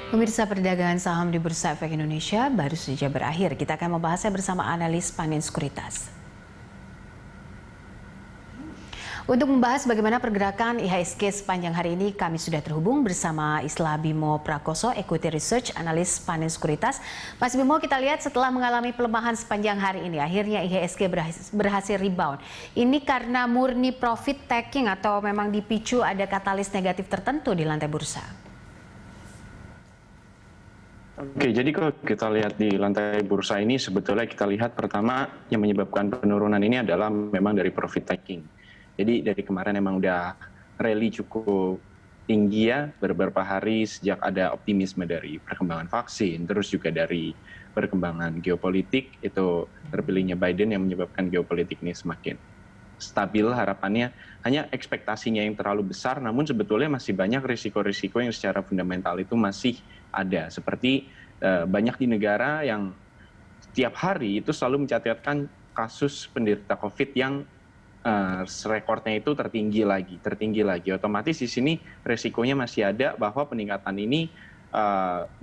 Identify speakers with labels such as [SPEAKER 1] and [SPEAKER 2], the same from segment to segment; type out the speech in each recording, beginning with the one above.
[SPEAKER 1] Pemirsa, perdagangan saham di Bursa Efek Indonesia baru saja berakhir. Kita akan membahasnya bersama analis Panin Sekuritas. Untuk membahas bagaimana pergerakan IHSG sepanjang hari ini, kami sudah terhubung bersama Islah Bimo Prakoso, Equity Research Analis Panin Sekuritas. Mas Bimo, kita lihat setelah mengalami pelemahan sepanjang hari ini, akhirnya IHSG berhasil rebound. Ini karena murni profit taking atau memang dipicu ada katalis negatif tertentu di lantai bursa?
[SPEAKER 2] Oke, jadi kalau kita lihat di lantai bursa ini sebetulnya kita lihat pertama yang menyebabkan penurunan ini adalah memang dari profit taking. Jadi dari kemarin memang udah rally cukup tinggi ya beberapa hari sejak ada optimisme dari perkembangan vaksin, terus juga dari perkembangan geopolitik itu terpilihnya Biden yang menyebabkan geopolitik ini semakin stabil harapannya. Hanya ekspektasinya yang terlalu besar, namun sebetulnya masih banyak risiko-risiko yang secara fundamental itu masih ada. Seperti banyak di negara yang setiap hari itu selalu mencatatkan kasus penderita COVID yang rekornya itu tertinggi lagi. Otomatis di sini risikonya masih ada bahwa peningkatan ini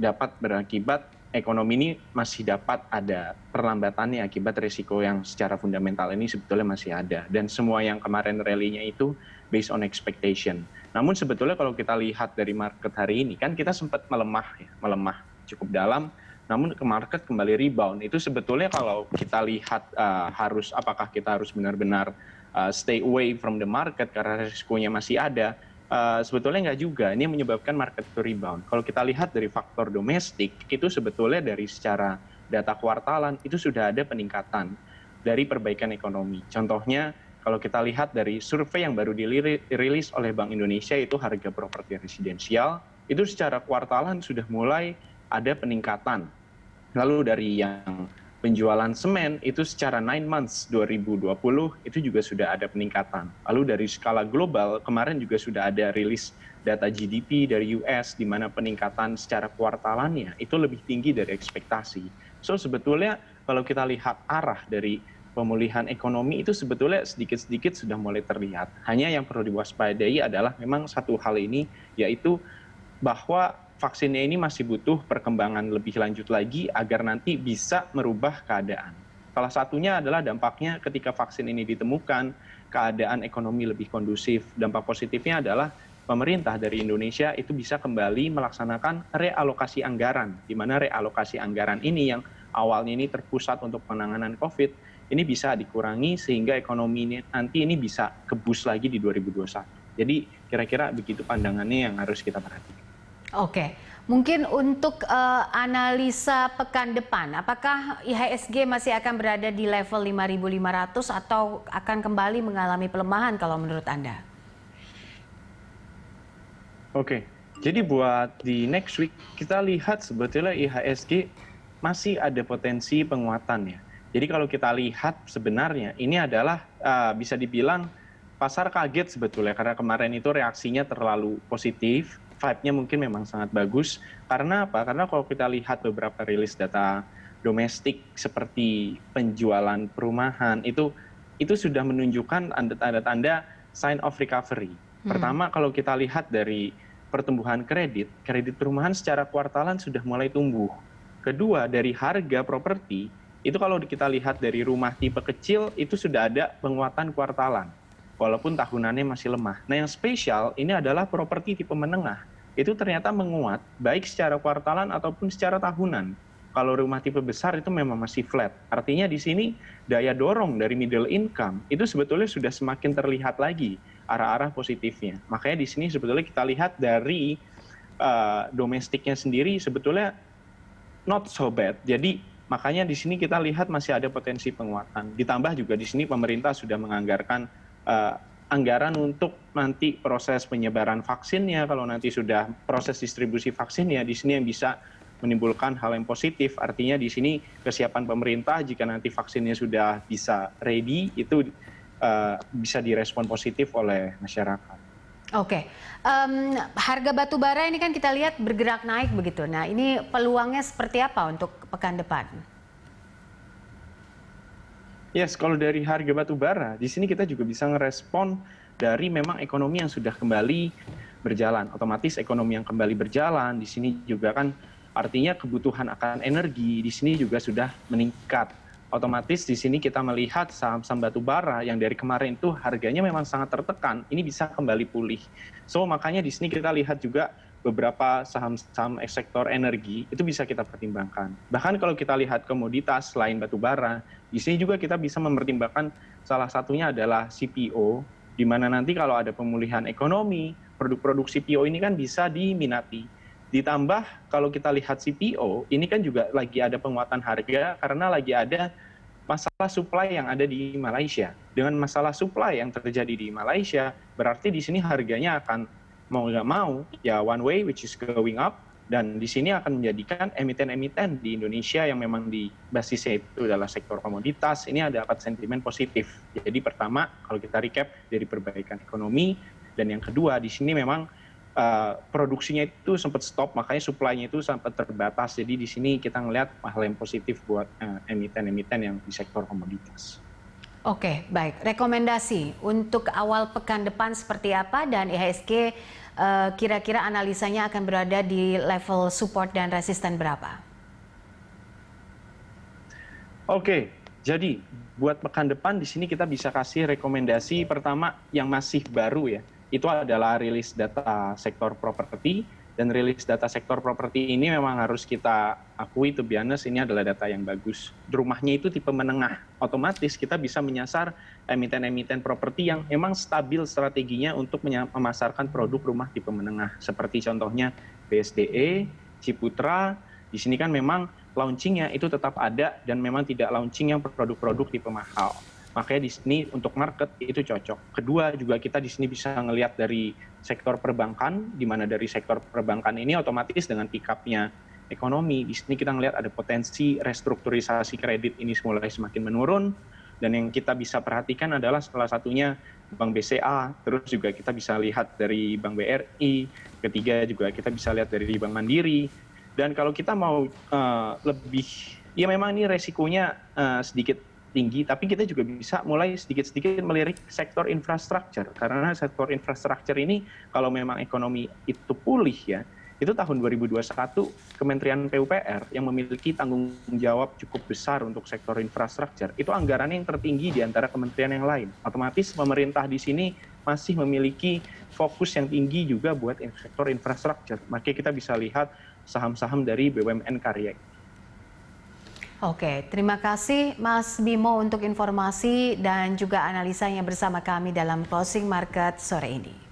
[SPEAKER 2] dapat berakibat ekonomi ini masih dapat ada perlambatannya akibat risiko yang secara fundamental ini sebetulnya masih ada. Dan semua yang kemarin rally-nya itu based on expectation. Namun sebetulnya kalau kita lihat dari market hari ini, kan kita sempat melemah cukup dalam, namun ke market kembali rebound. Itu sebetulnya kalau kita lihat apakah kita harus benar-benar stay away from the market karena risikonya masih ada, sebetulnya nggak juga. Ini menyebabkan market to rebound. Kalau kita lihat dari faktor domestik, itu sebetulnya dari secara data kuartalan itu sudah ada peningkatan dari perbaikan ekonomi. Contohnya kalau kita lihat dari survei yang baru dirilis oleh Bank Indonesia, itu harga properti residensial itu secara kuartalan sudah mulai ada peningkatan. Lalu dari yang penjualan semen itu secara 9 months 2020 itu juga sudah ada peningkatan. Lalu dari skala global kemarin juga sudah ada rilis data GDP dari US di mana peningkatan secara kuartalannya itu lebih tinggi dari ekspektasi. So sebetulnya kalau kita lihat arah dari pemulihan ekonomi itu sebetulnya sedikit-sedikit sudah mulai terlihat. Hanya yang perlu diwaspadai adalah memang satu hal ini, yaitu bahwa vaksinnya ini masih butuh perkembangan lebih lanjut lagi agar nanti bisa merubah keadaan. Salah satunya adalah dampaknya ketika vaksin ini ditemukan, keadaan ekonomi lebih kondusif. Dampak positifnya adalah pemerintah dari Indonesia itu bisa kembali melaksanakan realokasi anggaran, di mana realokasi anggaran ini yang awalnya ini terpusat untuk penanganan COVID, ini bisa dikurangi sehingga ekonomi ini nanti ini bisa kebus lagi di 2021. Jadi kira-kira begitu pandangannya yang harus kita perhatikan.
[SPEAKER 1] Oke, mungkin untuk analisa pekan depan, apakah IHSG masih akan berada di level 5.500 atau akan kembali mengalami pelemahan kalau menurut Anda?
[SPEAKER 2] Oke, jadi buat di next week kita lihat sebetulnya IHSG masih ada potensi penguatan ya. Jadi kalau kita lihat sebenarnya ini adalah bisa dibilang pasar kaget sebetulnya karena kemarin itu reaksinya terlalu positif. Vibe-nya mungkin memang sangat bagus. Karena apa? Karena kalau kita lihat beberapa rilis data domestik seperti penjualan perumahan itu sudah menunjukkan tanda-tanda sign of recovery. Pertama kalau kita lihat dari pertumbuhan kredit perumahan secara kuartalan sudah mulai tumbuh. Kedua dari harga properti itu kalau kita lihat dari rumah tipe kecil itu sudah ada penguatan kuartalan. Walaupun tahunannya masih lemah. Nah yang spesial ini adalah properti tipe menengah. Itu ternyata menguat baik secara kuartalan ataupun secara tahunan. Kalau rumah tipe besar itu memang masih flat. Artinya di sini daya dorong dari middle income itu sebetulnya sudah semakin terlihat lagi arah-arah positifnya. Makanya di sini sebetulnya kita lihat dari domestiknya sendiri sebetulnya not so bad. Jadi makanya di sini kita lihat masih ada potensi penguatan. Ditambah juga di sini pemerintah sudah menganggarkan anggaran untuk nanti proses penyebaran vaksinnya, kalau nanti sudah proses distribusi vaksinnya, di sini yang bisa menimbulkan hal yang positif. Artinya di sini kesiapan pemerintah jika nanti vaksinnya sudah bisa ready, itu bisa direspon positif oleh masyarakat.
[SPEAKER 1] Oke, harga batu bara ini kan kita lihat bergerak naik begitu. Nah ini peluangnya seperti apa untuk pekan depan?
[SPEAKER 2] Yes, kalau dari harga batu bara, di sini kita juga bisa ngerespon dari memang ekonomi yang sudah kembali berjalan. Otomatis ekonomi yang kembali berjalan, di sini juga kan artinya kebutuhan akan energi di sini juga sudah meningkat. Otomatis di sini kita melihat saham-saham batu bara yang dari kemarin itu harganya memang sangat tertekan, ini bisa kembali pulih. So makanya di sini kita lihat juga beberapa saham-saham sektor energi itu bisa kita pertimbangkan. Bahkan kalau kita lihat komoditas selain batu bara, di sini juga kita bisa mempertimbangkan salah satunya adalah CPO, di mana nanti kalau ada pemulihan ekonomi, produk-produk CPO ini kan bisa diminati. Ditambah kalau kita lihat CPO, ini kan juga lagi ada penguatan harga karena lagi ada masalah supply yang ada di Malaysia. Dengan masalah supply yang terjadi di Malaysia, berarti di sini harganya akan mau nggak mau ya one way which is going up, dan di sini akan menjadikan emiten-emiten di Indonesia yang memang di basisnya itu adalah sektor komoditas ini ada dapat sentimen positif. Jadi pertama kalau kita recap dari perbaikan ekonomi, dan yang kedua di sini memang produksinya itu sempat stop, makanya supply-nya itu sempat terbatas. Jadi di sini kita ngelihat hal yang positif buat emiten-emiten yang di sektor komoditas.
[SPEAKER 1] Oke, baik. Rekomendasi untuk awal pekan depan seperti apa, dan IHSG kira-kira analisanya akan berada di level support dan resisten berapa?
[SPEAKER 2] Oke, jadi buat pekan depan di sini kita bisa kasih rekomendasi pertama yang masih baru ya. Itu adalah rilis data sektor properti, dan rilis data sektor properti ini memang harus kita akui, to be honest, ini adalah data yang bagus. Rumahnya itu tipe menengah, otomatis kita bisa menyasar emiten-emiten properti yang memang stabil strateginya untuk memasarkan produk rumah tipe menengah. Seperti contohnya BSDE, Ciputra, di sini kan memang launchingnya itu tetap ada dan memang tidak launching yang produk-produk tipe mahal. Makanya di sini untuk market itu cocok. Kedua juga kita di sini bisa ngelihat dari sektor perbankan, di mana dari sektor perbankan ini otomatis dengan pick up-nya ekonomi, di sini kita ngelihat ada potensi restrukturisasi kredit ini mulai semakin menurun, dan yang kita bisa perhatikan adalah salah satunya Bank BCA, terus juga kita bisa lihat dari Bank BRI, ketiga juga kita bisa lihat dari Bank Mandiri. Dan kalau kita mau lebih, ya memang ini resikonya sedikit tinggi, tapi kita juga bisa mulai sedikit-sedikit melirik sektor infrastruktur, karena sektor infrastruktur ini kalau memang ekonomi itu pulih ya, itu tahun 2021 Kementerian PUPR yang memiliki tanggung jawab cukup besar untuk sektor infrastruktur, itu anggarannya yang tertinggi di antara kementerian yang lain. Otomatis pemerintah di sini masih memiliki fokus yang tinggi juga buat sektor infrastruktur, makanya kita bisa lihat saham-saham dari BUMN karya.
[SPEAKER 1] Oke, terima kasih Mas Bimo untuk informasi dan juga analisanya bersama kami dalam closing market sore ini.